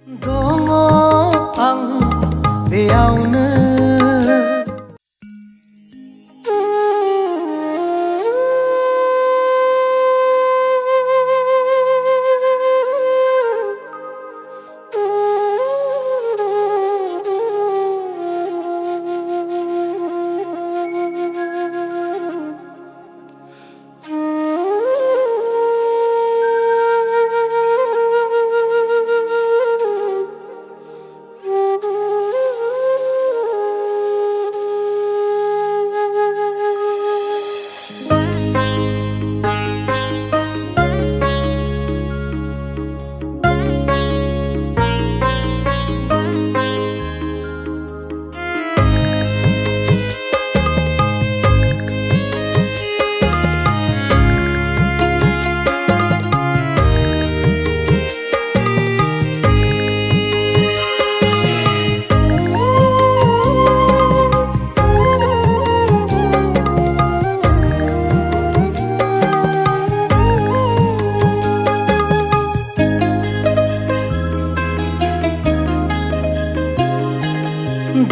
Dongo ang beyauna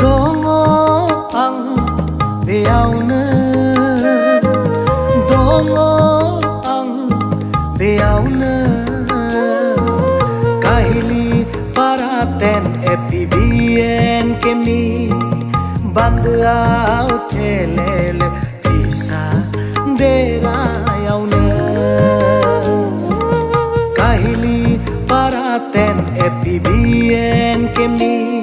Dongo ang beyauna Dongo ang beyauna Kahili paraten epibien kemi Bandau telele bisa derayauna Kahili paraten epibien kemi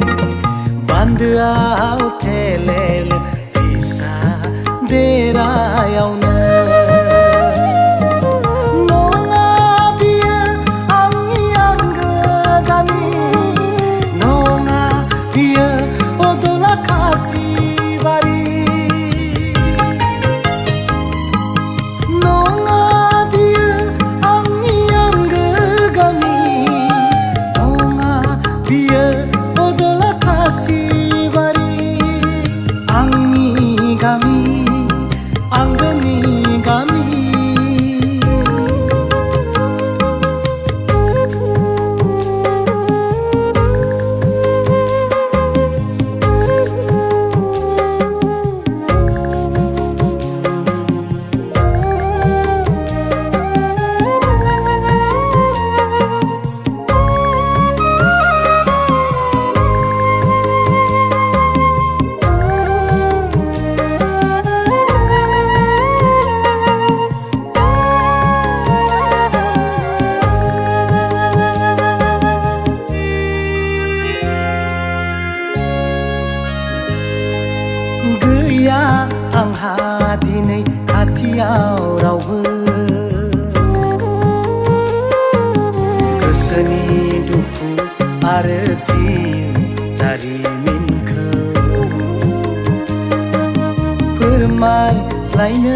Bandau telele bisa derayauna Nonga bia angian gegami Nonga bia odola kasih bari Nonga bia angian gegami Nonga bia odola kasih kami anggani kami Gaya ang hati नै खाथियाव रावबो गोसोनि दुखु आरो जिउ जारिमिनखौ फोरमायज्लायनो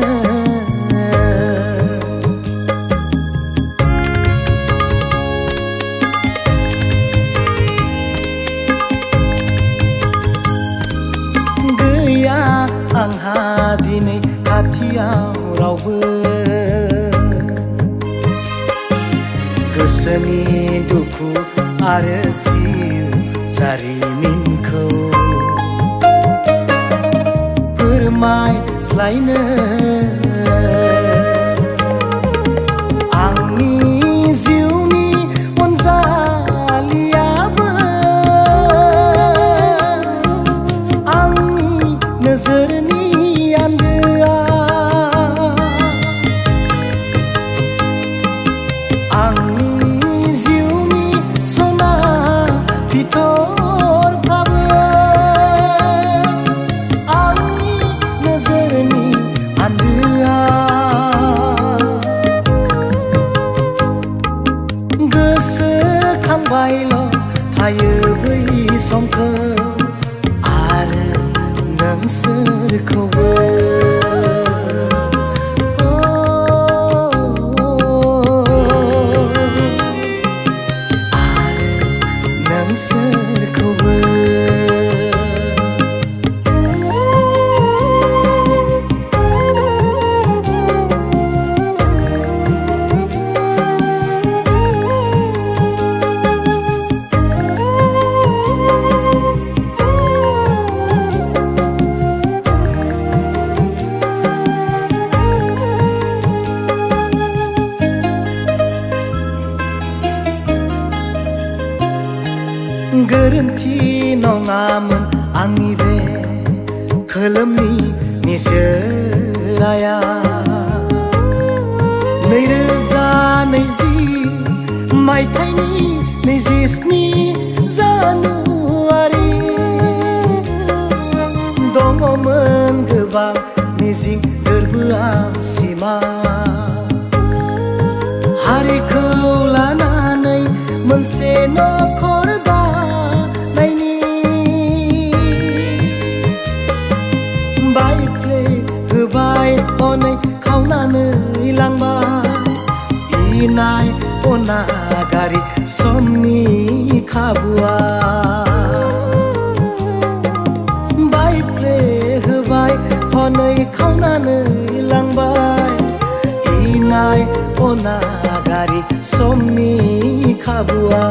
आंहा दिनै खाथियाव रावबो गोसोनि दुखु आरो जिउ जारिमिनखौ फोरमायज्लायनो आंनि जिउनि अनजालियाबो आंनि नोजोरनि आन्दोआ आंनि जिउनि सना बिथरफ्राबो आंनि नोजोरनि आन्दोआ गोसोखांबायल' थायो बै समखौ आरो नोंसोरखौबो गोरोन्थि नङामोन आंनि बे खोलोमनि निजोराया 2020 मायथाइनि 27 जानुवारि दङमोन गोबां मिजिं गोरबोआव सिमा हारिखौ लानानै मोनसे नखर दानायनि बायफ्ले होबाय हनै खावनानै लांबाय इनाय अनागारि समनि खाबुआ बायफ्ले होबाय हनै खावनानै लांबाय इनाय अनागारि समनि खाबुआ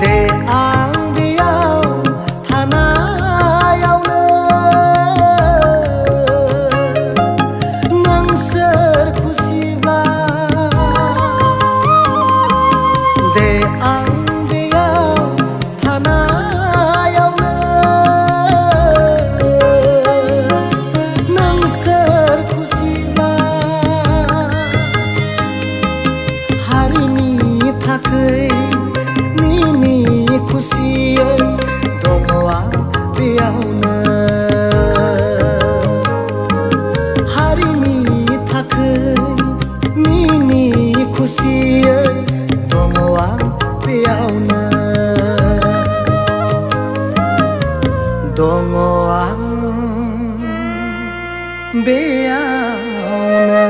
दे आं बेयाव थानायावनो नोंसोर खुसिब्ला दे आं बेयाव थानायावनो नोंसोर खुसिब्ला हारिनि थाखै मिनि खुसियै दङ आं बेयावनो हारिनि थाखै मिनि खुसियै दङ आं बेयावनो दङ आं बेयावनो